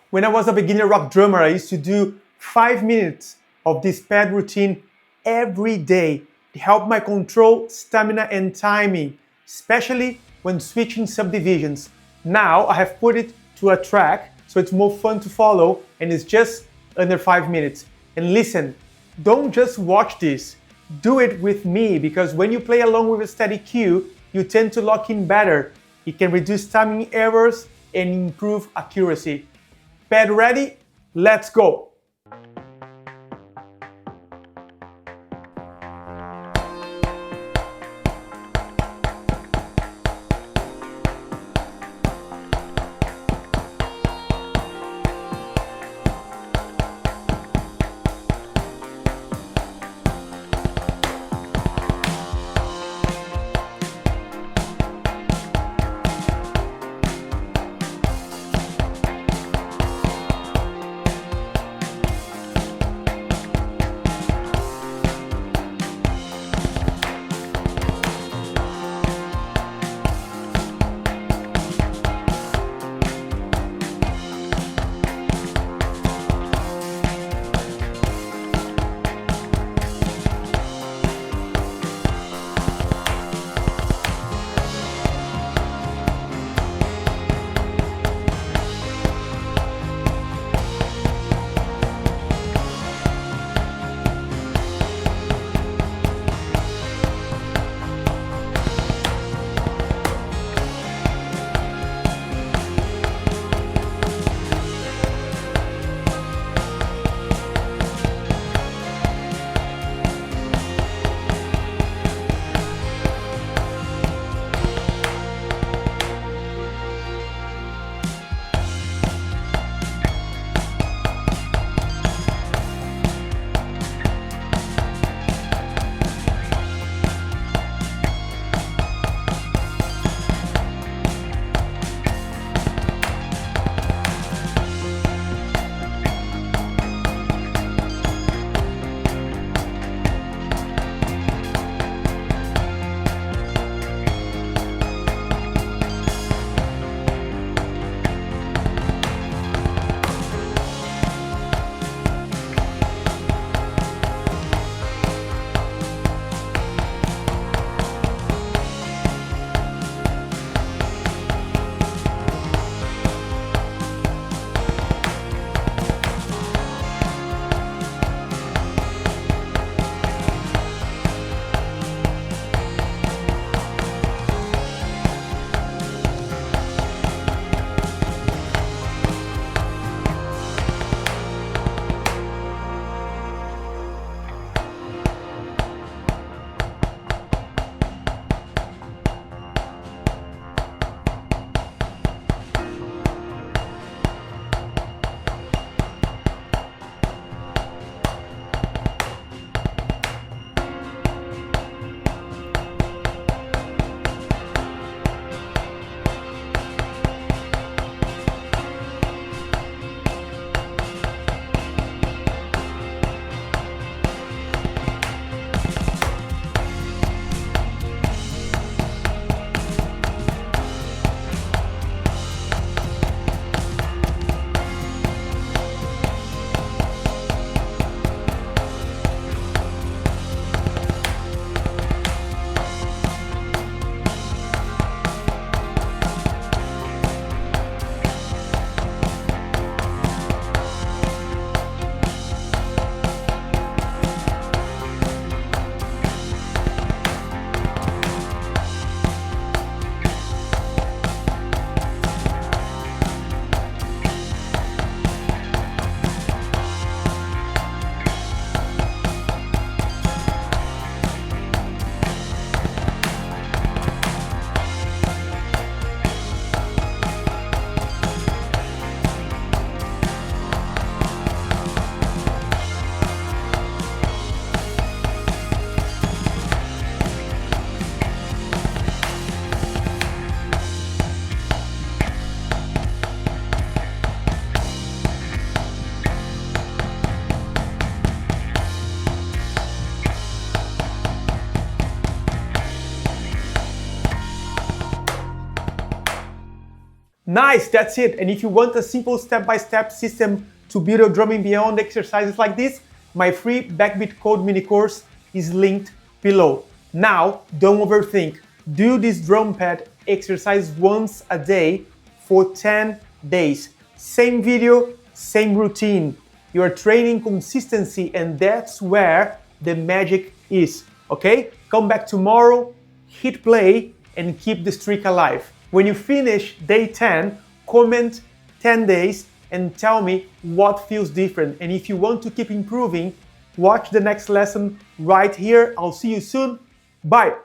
When I was a beginner rock drummer, I used to do 5 minutes of this pad routine every day. It helped my control, stamina, and timing, especially when switching subdivisions. Now I have put it to a track so it's more fun to follow and it's just under 5 minutes. And listen, don't just watch this, do it with me, because when you play along with a steady cue, you tend to lock in better. It can reduce timing errors and improve accuracy. Pad ready? Let's go! Nice, that's it. And if you want a simple step-by-step system to build your drumming beyond exercises like this, my free Backbeat Code mini course is linked below. Now, don't overthink. Do this drum pad exercise once a day for 10 days. Same video, same routine. You are training consistency, and that's where the magic is, okay? Come back tomorrow, hit play, and keep the streak alive. When you finish day 10, comment 10 days and tell me what feels different. And if you want to keep improving, watch the next lesson right here. I'll see you soon. Bye.